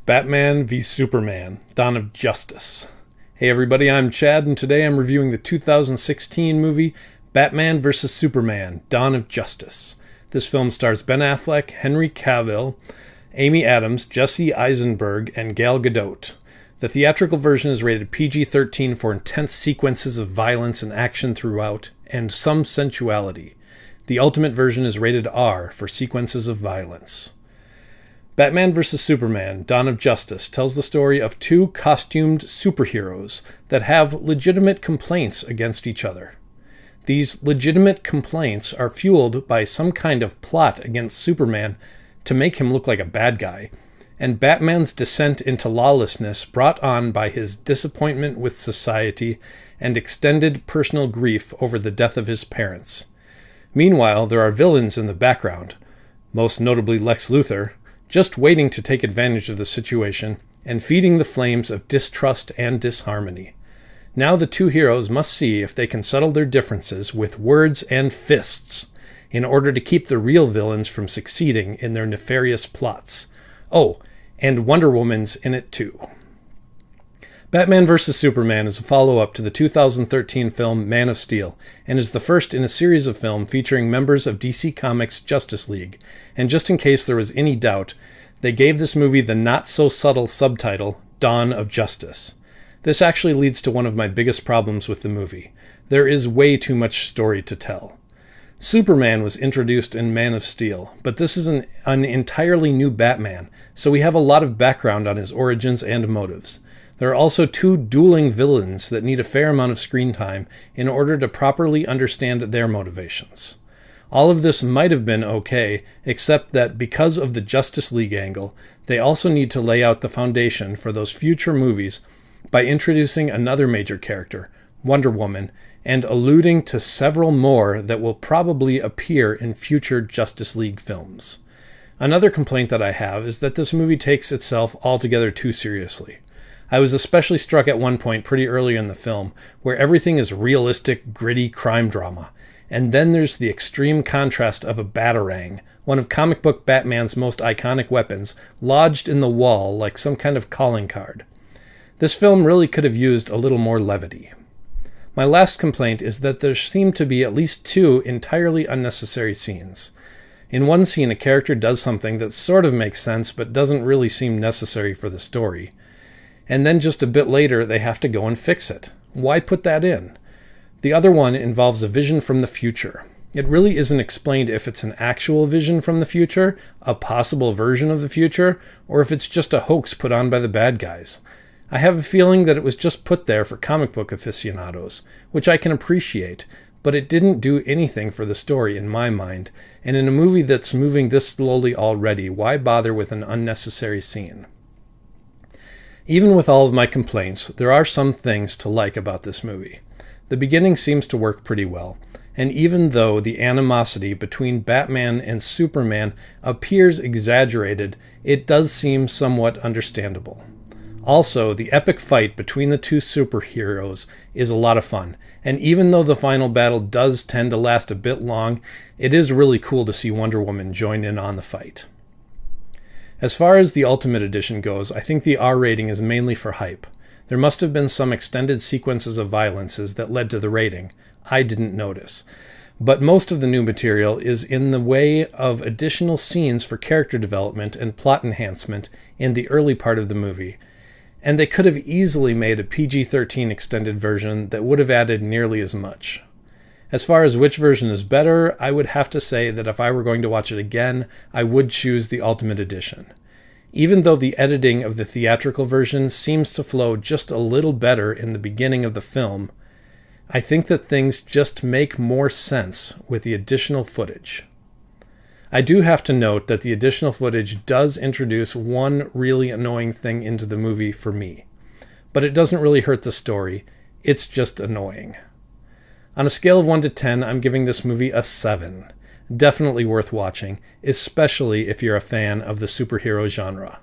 Batman v Superman: Dawn of Justice. Hey everybody, I'm Chad, and today I'm reviewing the 2016 movie Batman vs. Superman: Dawn of Justice. This film stars Ben Affleck, Henry Cavill, Amy Adams, Jesse Eisenberg, and Gal Gadot. The theatrical version is rated PG-13 for intense sequences of violence and action throughout, and some sensuality. The ultimate version is rated R for sequences of violence. Batman vs. Superman: Dawn of Justice tells the story of two costumed superheroes that have legitimate complaints against each other. These legitimate complaints are fueled by some kind of plot against Superman to make him look like a bad guy, and Batman's descent into lawlessness brought on by his disappointment with society and extended personal grief over the death of his parents. Meanwhile, there are villains in the background, most notably Lex Luthor, just waiting to take advantage of the situation and feeding the flames of distrust and disharmony. Now the two heroes must see if they can settle their differences with words and fists in order to keep the real villains from succeeding in their nefarious plots. Oh, and Wonder Woman's in it too. Batman vs. Superman is a follow-up to the 2013 film Man of Steel, and is the first in a series of films featuring members of DC Comics' Justice League. And just in case there was any doubt, they gave this movie the not-so-subtle subtitle, Dawn of Justice. This actually leads to one of my biggest problems with the movie. There is way too much story to tell. Superman was introduced in Man of Steel, but this is an entirely new Batman, so we have a lot of background on his origins and motives. There are also two dueling villains that need a fair amount of screen time in order to properly understand their motivations. All of this might have been okay, except that because of the Justice League angle, they also need to lay out the foundation for those future movies by introducing another major character, Wonder Woman, and alluding to several more that will probably appear in future Justice League films. Another complaint that I have is that this movie takes itself altogether too seriously. I was especially struck at one point pretty early in the film, where everything is realistic, gritty crime drama. And then there's the extreme contrast of a Batarang, one of comic book Batman's most iconic weapons, lodged in the wall like some kind of calling card. This film really could have used a little more levity. My last complaint is that there seem to be at least two entirely unnecessary scenes. In one scene, a character does something that sort of makes sense but doesn't really seem necessary for the story. And then just a bit later, they have to go and fix it. Why put that in? The other one involves a vision from the future. It really isn't explained if it's an actual vision from the future, a possible version of the future, or if it's just a hoax put on by the bad guys. I have a feeling that it was just put there for comic book aficionados, which I can appreciate, but it didn't do anything for the story in my mind, and in a movie that's moving this slowly already, why bother with an unnecessary scene? Even with all of my complaints, there are some things to like about this movie. The beginning seems to work pretty well, and even though the animosity between Batman and Superman appears exaggerated, it does seem somewhat understandable. Also, the epic fight between the two superheroes is a lot of fun, and even though the final battle does tend to last a bit long, it is really cool to see Wonder Woman join in on the fight. As far as the Ultimate Edition goes, I think the R rating is mainly for hype. There must have been some extended sequences of violences that led to the rating. I didn't notice. But most of the new material is in the way of additional scenes for character development and plot enhancement in the early part of the movie. And they could have easily made a PG-13 extended version that would have added nearly as much. As far as which version is better, I would have to say that if I were going to watch it again, I would choose the Ultimate Edition. Even though the editing of the theatrical version seems to flow just a little better in the beginning of the film, I think that things just make more sense with the additional footage. I do have to note that the additional footage does introduce one really annoying thing into the movie for me, but it doesn't really hurt the story, it's just annoying. On a scale of 1 to 10, I'm giving this movie a 7. Definitely worth watching, especially if you're a fan of the superhero genre.